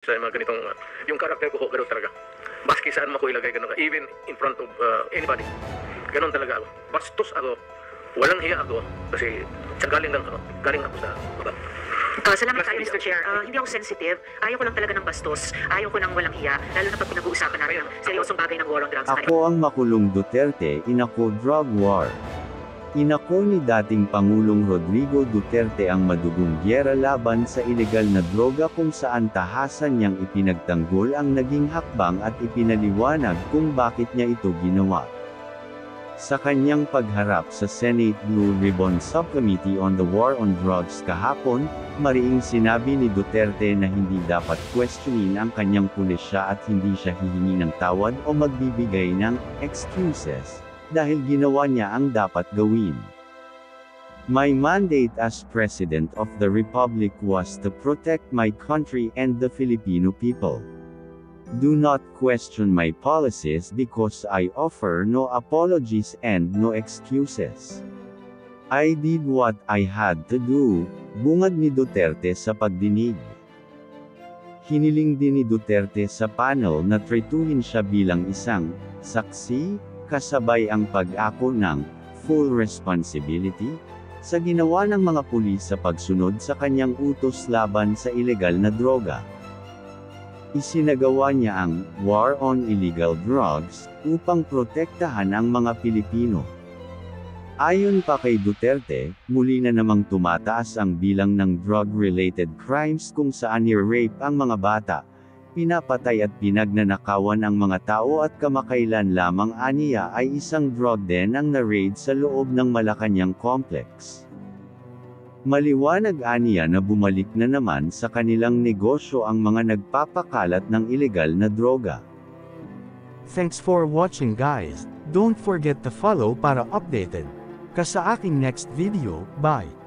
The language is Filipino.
sa mga ganitong, yung karakter ko, gano'n talaga. Baski saan mo ko ilagay, gano'n ka. Even in front of anybody. Gano'n talaga ako. Bastos ako. Walang hiya ako. Kasi galing lang ako. Galing ako sa baba. Salamat tayo, Mr. Chair. Hindi ako sensitive. Ayaw ko lang talaga ng bastos. Ayaw ko ng walang hiya. Lalo na pag pinag-uusapan natin ng seryosong bagay ng war on drugs. Ako ang makulong Duterte, inako drug war. Inako ni dating Pangulong Rodrigo Duterte ang madugong giyera laban sa ilegal na droga kung saan tahasan niyang ipinagtanggol ang naging hakbang at ipinaliwanag kung bakit niya ito ginawa. Sa kanyang pagharap sa Senate Blue Ribbon Subcommittee on the War on Drugs kahapon, mariing sinabi ni Duterte na hindi dapat questionin ang kanyang pulisya at hindi siya hihingi ng tawad o magbibigay ng excuses, dahil ginawa niya ang dapat gawin. My mandate as President of the Republic was to protect my country and the Filipino people. Do not question my policies because I offer no apologies and no excuses. I did what I had to do, bungad ni Duterte sa pagdinig. Hiniling din ni Duterte sa panel na tretuhin siya bilang isang saksi, kasabay ang pag-ako ng full responsibility sa ginawa ng mga pulis sa pagsunod sa kanyang utos laban sa ilegal na droga. Isinagawa niya ang war on illegal drugs upang protektahan ang mga Pilipino. Ayon pa kay Duterte, muli na namang tumataas ang bilang ng drug-related crimes kung saan ni-rape ang mga bata, pinapatay at pinagnanakawan ang mga tao at kamakailan lamang aniya ay isang drug den ang na-raid sa loob ng Malacanang complex. Maliwanag aniya na bumalik na naman sa kanilang negosyo ang mga nagpapakalat ng ilegal na droga. Thanks for watching guys. Don't forget to follow para updated ka sa aking next video. Bye!